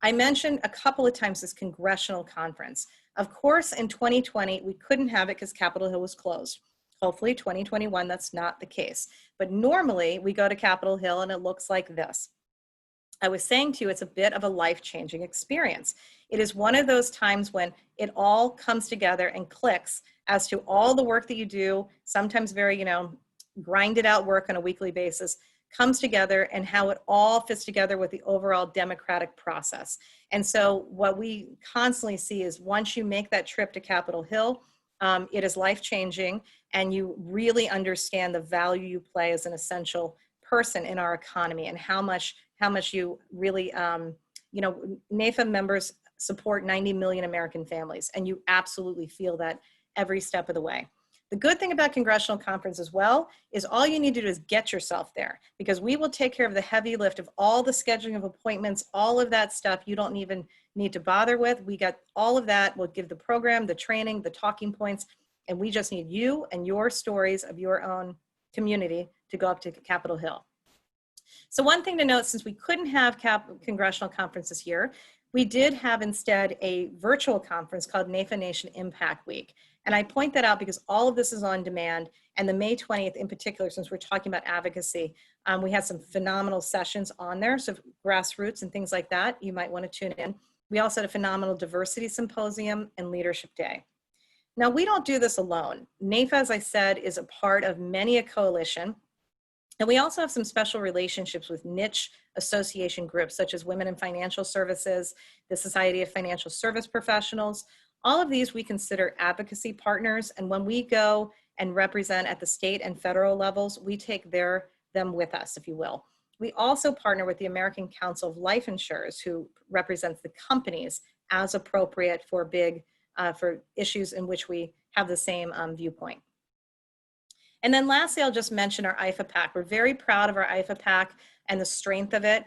I mentioned a couple of times this congressional conference. Of course, in 2020, we couldn't have it because Capitol Hill was closed. Hopefully 2021, that's not the case. But normally we go to Capitol Hill and it looks like this. I was saying to you, it's a bit of a life-changing experience. It is one of those times when it all comes together and clicks as to all the work that you do, sometimes very, grinded out work on a weekly basis, comes together and how it all fits together with the overall democratic process. And so what we constantly see is once you make that trip to Capitol Hill, it is life-changing and you really understand the value you play as an essential person in our economy and how much you really, NAIFA members support 90 million American families, and you absolutely feel that every step of the way. The good thing about congressional conference as well is all you need to do is get yourself there, because we will take care of the heavy lift of all the scheduling of appointments, all of that stuff you don't even need to bother with. We got all of that. We'll give the program, the training, the talking points, and we just need you and your stories of your own community to go up to Capitol Hill. So one thing to note, since we couldn't have congressional conference this year, we did have instead a virtual conference called NAIFA Nation Impact Week. And I point that out because all of this is on demand. And the May 20th in particular, since we're talking about advocacy, we had some phenomenal sessions on there. So grassroots and things like that, you might want to tune in. We also had a phenomenal diversity symposium and leadership day. Now, we don't do this alone. NAIFA, as I said, is a part of many a coalition. And we also have some special relationships with niche association groups, such as Women in Financial Services, the Society of Financial Service Professionals. All of these we consider advocacy partners. And when we go and represent at the state and federal levels, we take them with us, if you will. We also partner with the American Council of Life Insurers, who represents the companies as appropriate for for issues in which we have the same viewpoint. And then lastly, I'll just mention our NAIFA PAC. We're very proud of our NAIFA PAC and the strength of it.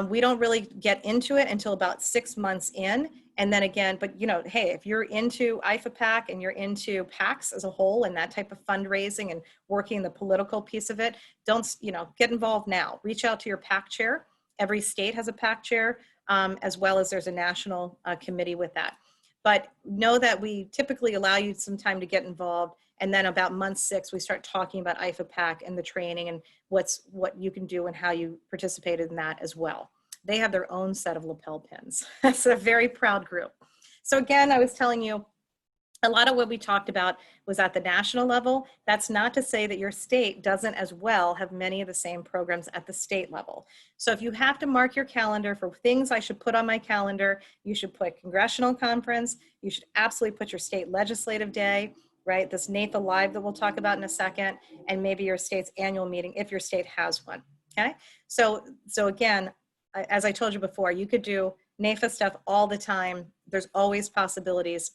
We don't really get into it until about 6 months in. And then again, but hey, if you're into NAIFA PAC and you're into PACs as a whole and that type of fundraising and working the political piece of it, don't, get involved now. Reach out to your PAC chair. Every state has a PAC chair, as well as there's a national committee with that. But know that we typically allow you some time to get involved. And then about month 6, we start talking about NAIFA PAC and the training and what you can do and how you participated in that as well. They have their own set of lapel pins. That's a very proud group. So again, I was telling you, a lot of what we talked about was at the national level. That's not to say that your state doesn't as well have many of the same programs at the state level. So if you have to mark your calendar for things I should put on my calendar, you should put congressional conference, you should absolutely put your state legislative day, right? This NAIFA Live that we'll talk about in a second, and maybe your state's annual meeting if your state has one, okay? So again, as I told you before, you could do NAIFA stuff all the time. There's always possibilities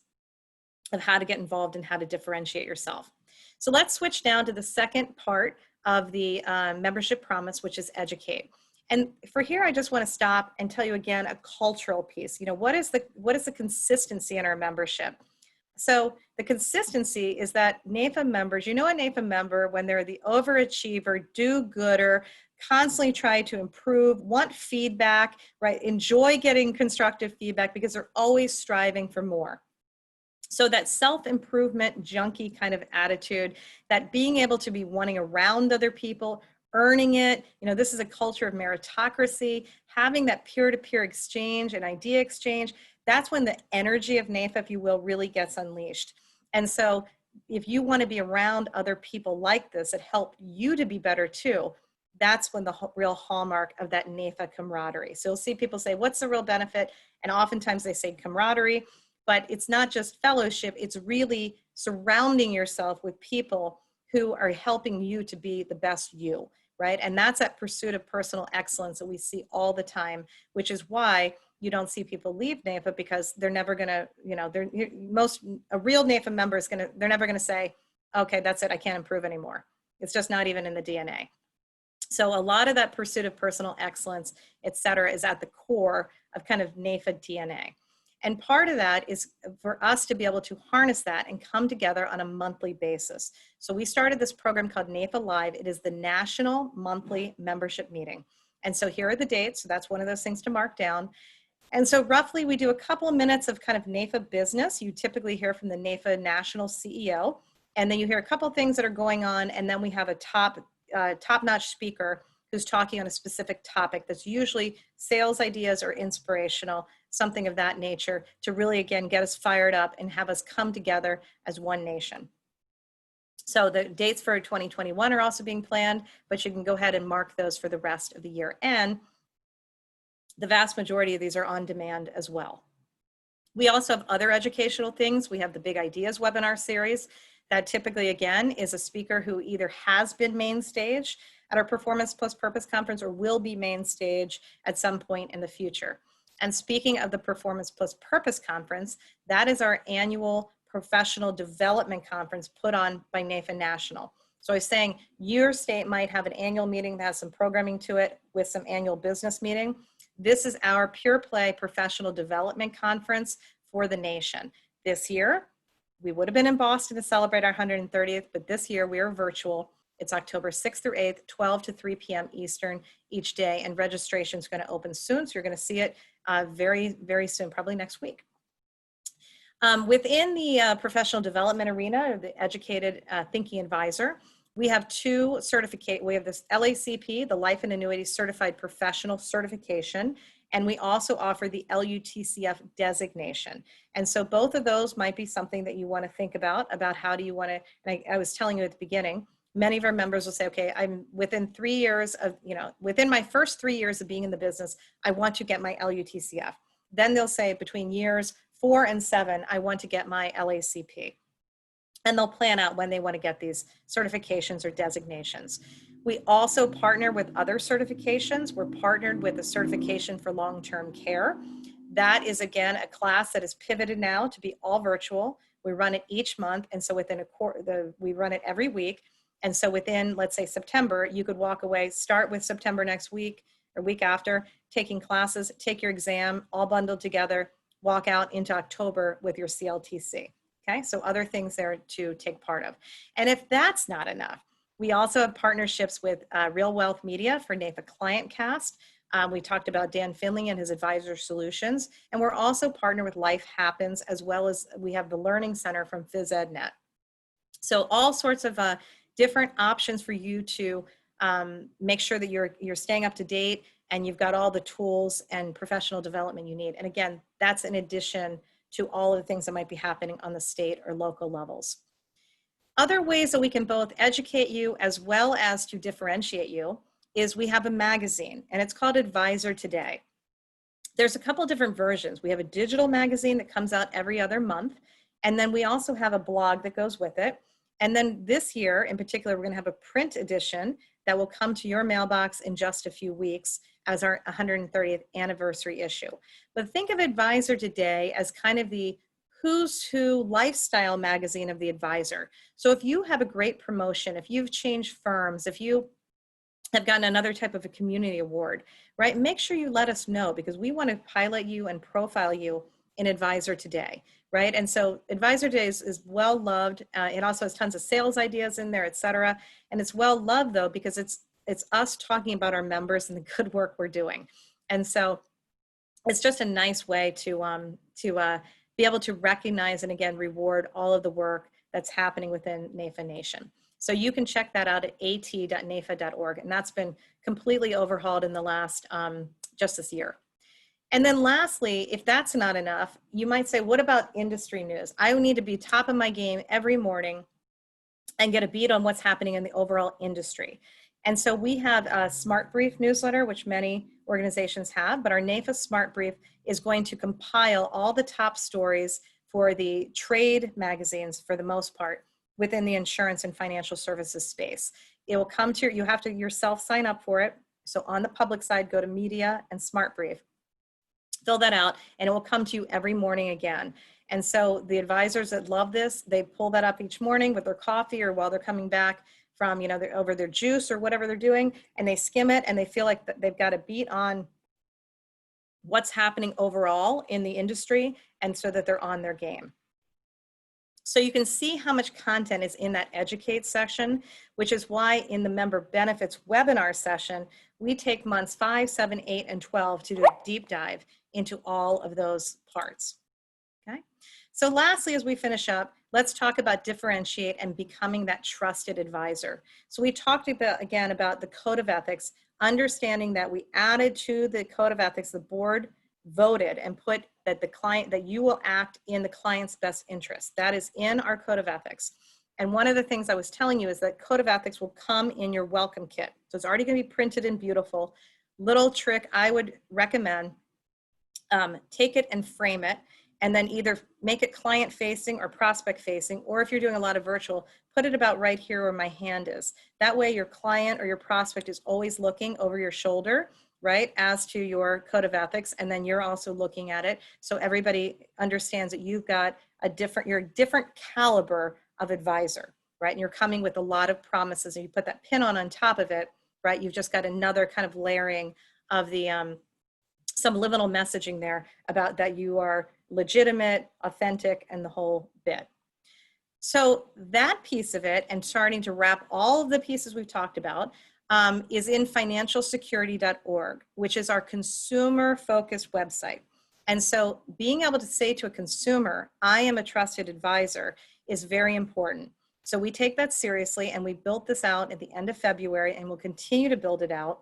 of how to get involved and how to differentiate yourself. So let's switch now to the second part of the membership promise, which is educate. And for here, I just want to stop and tell you again a cultural piece. What is the consistency in our membership? So the consistency is that NAIFA members, a NAIFA member, when they're the overachiever, do-gooder, constantly try to improve, want feedback, right? Enjoy getting constructive feedback because they're always striving for more. So that self-improvement junkie kind of attitude, that being able to be wanting around other people, earning it, this is a culture of meritocracy, having that peer-to-peer exchange and idea exchange, that's when the energy of NAIFA, if you will, really gets unleashed. And so if you want to be around other people like this that help you to be better too, that's when the real hallmark of that NAIFA camaraderie. So you'll see people say, what's the real benefit? And oftentimes they say camaraderie, but it's not just fellowship, it's really surrounding yourself with people who are helping you to be the best you, right? And that's that pursuit of personal excellence that we see all the time, which is why you don't see people leave NAIFA, because they're never gonna, a real NAIFA member is they're never gonna say, okay, that's it, I can't improve anymore. It's just not even in the DNA. So a lot of that pursuit of personal excellence, et cetera, is at the core of kind of NAIFA DNA. And part of that is for us to be able to harness that and come together on a monthly basis. So we started this program called NAIFA Live. It is the national monthly membership meeting. And so here are the dates. So that's one of those things to mark down. And so roughly we do a couple of minutes of kind of NAIFA business. You typically hear from the NAIFA national CEO, and then you hear a couple of things that are going on. And then we have a top-notch speaker who's talking on a specific topic that's usually sales ideas or inspirational, something of that nature, to really, again, get us fired up and have us come together as one nation. So the dates for 2021 are also being planned, but you can go ahead and mark those for the rest of the year. And the vast majority of these are on demand as well. We also have other educational things. We have the Big Ideas webinar series that typically, again, is a speaker who either has been main stage at our Performance Plus Purpose Conference or will be main stage at some point in the future. And speaking of the Performance Plus Purpose Conference, that is our annual professional development conference put on by NAIFA National. So I was saying your state might have an annual meeting that has some programming to it with some annual business meeting. This is our pure play professional development conference for the nation. This year, we would have been in Boston to celebrate our 130th, but this year we are virtual. It's October 6th through 8th, 12 to 3 p.m. Eastern each day, and registration is going to open soon, so you're going to see it very, very soon, probably next week. Within the professional development arena, or the Educated Thinking Advisor, we have two certificate. We have this LACP, the Life and Annuity Certified Professional Certification, and we also offer the LUTCF designation. And so both of those might be something that you want to think about how do you want to, and I was telling you at the beginning, many of our members will say, okay, I'm within 3 years of, within my first 3 years of being in the business, I want to get my LUTCF. Then they'll say between years 4 and 7, I want to get my LACP. and they'll plan out when they want to get these certifications or designations. We also partner with other certifications. We're partnered with a certification for long-term care. That is, again, a class that is pivoted now to be all virtual. We run it each month, and so within we run it every week. And so within, let's say, September, you could walk away, start with September next week or week after, taking classes, take your exam, all bundled together, walk out into October with your CLTC. Okay, so other things there to take part of. And if that's not enough, we also have partnerships with Real Wealth Media for NAIFA Client Cast. We talked about Dan Finley and his advisor solutions. And we're also partnered with Life Happens, as well as we have the Learning Center from PhysEdNet. So all sorts of different options for you to make sure that you're staying up to date and you've got all the tools and professional development you need. And again, that's in addition to all of the things that might be happening on the state or local levels. Other ways that we can both educate you as well as to differentiate you is we have a magazine, and it's called Advisor Today. There's a couple different versions. We have a digital magazine that comes out every other month, and then we also have a blog that goes with it. And then this year in particular, we're going to have a print edition that will come to your mailbox in just a few weeks as our 130th anniversary issue. But think of Advisor Today as kind of the who's who lifestyle magazine of the advisor. So if you have a great promotion, if you've changed firms, if you have gotten another type of a community award, right, make sure you let us know, because we want to pilot you and profile you in Advisor Today, right? And so Advisor Today is well loved. It also has tons of sales ideas in there, et cetera. And it's well loved though, because it's us talking about our members and the good work we're doing. And so it's just a nice way to be able to recognize and again reward all of the work that's happening within NAIFA Nation. So you can check that out at at.naifa.org, and that's been completely overhauled in the last just this year. And then lastly, if that's not enough, you might say, what about industry news? I need to be top of my game every morning and get a beat on what's happening in the overall industry. And so we have a Smart Brief newsletter, which many organizations have, but our NAIFA Smart Brief is going to compile all the top stories for the trade magazines for the most part within the insurance and financial services space. It will come to you have to yourself sign up for it. So on the public side, go to Media and Smart Brief, fill that out, and it will come to you every morning again. And so the advisors that love this, they pull that up each morning with their coffee or while they're coming back from, over their juice or whatever they're doing, and they skim it and they feel like they've got a beat on what's happening overall in the industry, and so that they're on their game. So you can see how much content is in that educate section, which is why in the member benefits webinar session, we take months 5, 7, 8, and 12 to do a deep dive into all of those parts. Okay. So lastly, as we finish up, let's talk about differentiate and becoming that trusted advisor. So we talked about, again, about the code of ethics, understanding that we added to the code of ethics, the board voted and put that that you will act in the client's best interest. That is in our code of ethics. And one of the things I was telling you is that code of ethics will come in your welcome kit. So it's already going to be printed and beautiful. Little trick I would recommend, take it and frame it, and then either make it client facing or prospect facing, or if you're doing a lot of virtual, put it about right here where my hand is. That way your client or your prospect is always looking over your shoulder, right, as to your code of ethics, and then you're also looking at it, so everybody understands that you've got you're a different caliber of advisor, right, and you're coming with a lot of promises, and you put that pin on top of it, right, you've just got another kind of layering of the subliminal messaging there about that you are legitimate, authentic, and the whole bit. So that piece of it, and starting to wrap all of the pieces we've talked about, is in financialsecurity.org, which is our consumer-focused website. And so being able to say to a consumer, I am a trusted advisor, is very important. So we take that seriously, and we built this out at the end of February, and we'll continue to build it out.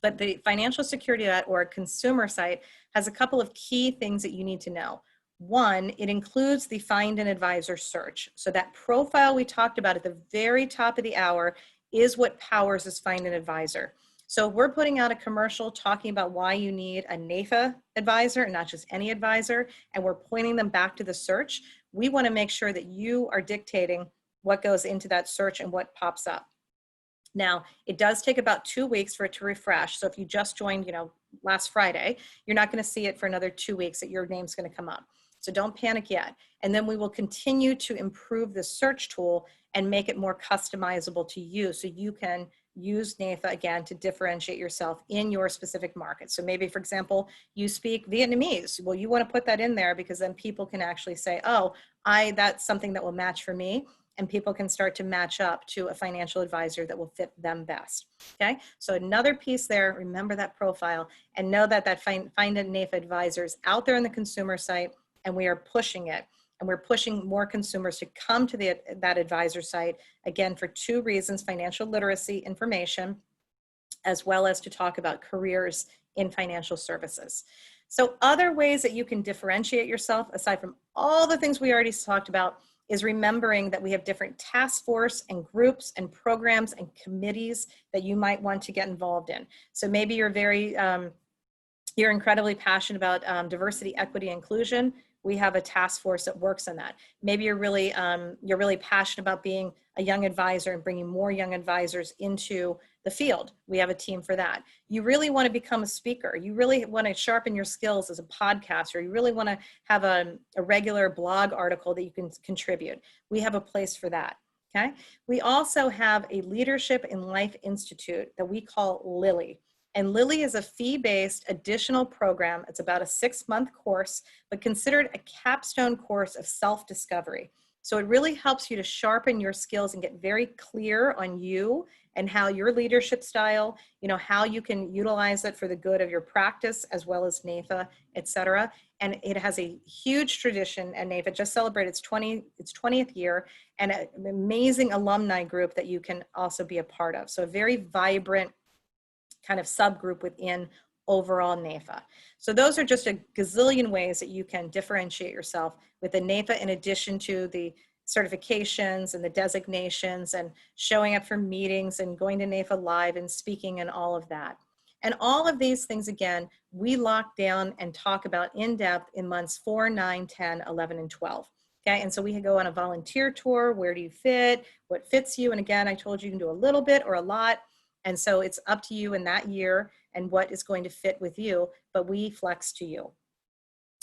But the financialsecurity.org consumer site has a couple of key things that you need to know. One, it includes the Find an Advisor search. So that profile we talked about at the very top of the hour is what powers this Find an Advisor. So we're putting out a commercial talking about why you need a NAIFA advisor and not just any advisor, and we're pointing them back to the search. We want to make sure that you are dictating what goes into that search and what pops up. Now, it does take about 2 weeks for it to refresh. So if you just joined, last Friday, you're not going to see it for another 2 weeks that your name's going to come up. So don't panic yet. And then we will continue to improve the search tool and make it more customizable to you, so you can use NAIFA again to differentiate yourself in your specific market. So maybe, for example, you speak Vietnamese. Well, you want to put that in there because then people can actually say, oh, that's something that will match for me. And people can start to match up to a financial advisor that will fit them best. Okay, so another piece there, remember that profile and know that Find a NAIFA advisor is out there in the consumer site, and we are pushing it. And we're pushing more consumers to come to that advisor site, again, for 2 reasons: financial literacy information, as well as to talk about careers in financial services. So other ways that you can differentiate yourself, aside from all the things we already talked about, is remembering that we have different task force and groups and programs and committees that you might want to get involved in. So maybe you're incredibly passionate about diversity, equity, inclusion. We have a task force that works on that. Maybe you're really passionate about being a young advisor and bringing more young advisors into the field. We have a team for that. You really want to become a speaker. You really want to sharpen your skills as a podcaster. You really want to have a regular blog article that you can contribute. We have a place for that. Okay. We also have a Leadership in Life Institute that we call Lily. And Lily is a fee-based additional program. It's about a 6-month course, but considered a capstone course of self-discovery. So it really helps you to sharpen your skills and get very clear on you and how your leadership style, how you can utilize it for the good of your practice as well as NAIFA, et cetera. And it has a huge tradition, and NAIFA just celebrated its 20th year, and an amazing alumni group that you can also be a part of. So a very vibrant kind of subgroup within overall NAIFA. So those are just a gazillion ways that you can differentiate yourself with the NAIFA, in addition to the certifications and the designations and showing up for meetings and going to NAIFA Live and speaking and all of that. And all of these things, again, we lock down and talk about in depth in months 4, 9, 10, 11, and 12. Okay, and so we can go on a volunteer tour. Where do you fit? What fits you? And again, I told you can do a little bit or a lot. And so it's up to you in that year and what is going to fit with you, but we flex to you.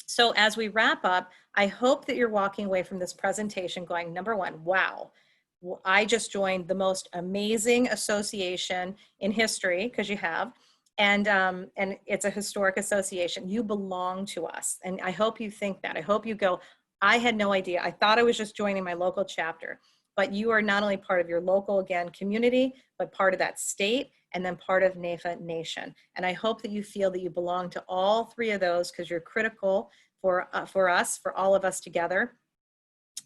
So as we wrap up, I hope that you're walking away from this presentation going, number one, wow, I just joined the most amazing association in history, because you have, and it's a historic association. You belong to us. And I hope you think that. I hope you go, I had no idea. I thought I was just joining my local chapter. But you are not only part of your local, again, community, but part of that state, and then part of NAIFA Nation. And I hope that you feel that you belong to all 3 of those, because you're critical for us, for all of us together,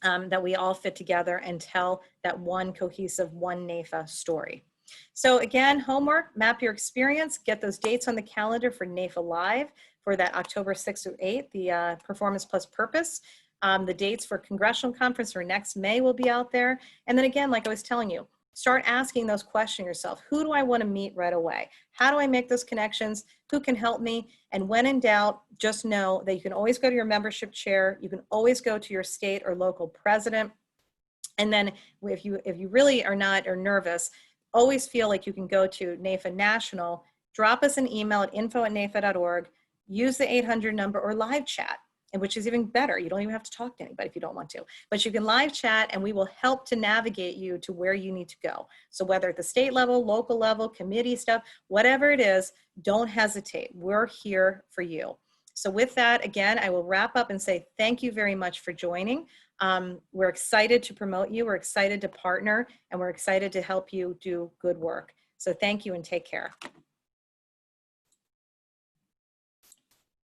that we all fit together and tell that one cohesive, one NAIFA story. So again, homework, map your experience, get those dates on the calendar for NAIFA Live for that October 6th through 8th, the Performance Plus Purpose. The dates for Congressional Conference for next May will be out there. And then again, like I was telling you, start asking those questions yourself. Who do I want to meet right away? How do I make those connections? Who can help me? And when in doubt, just know that you can always go to your membership chair. You can always go to your state or local president. And then if you really are not or nervous, always feel like you can go to NAIFA National, drop us an email at info@naifa.org, use the 800 number or live chat. And which is even better. You don't even have to talk to anybody if you don't want to, but you can live chat and we will help to navigate you to where you need to go. So whether at the state level, local level, committee stuff, whatever it is, don't hesitate. We're here for you. So with that, again, I will wrap up and say thank you very much for joining. We're excited to promote you. We're excited to partner, and we're excited to help you do good work. So thank you and take care.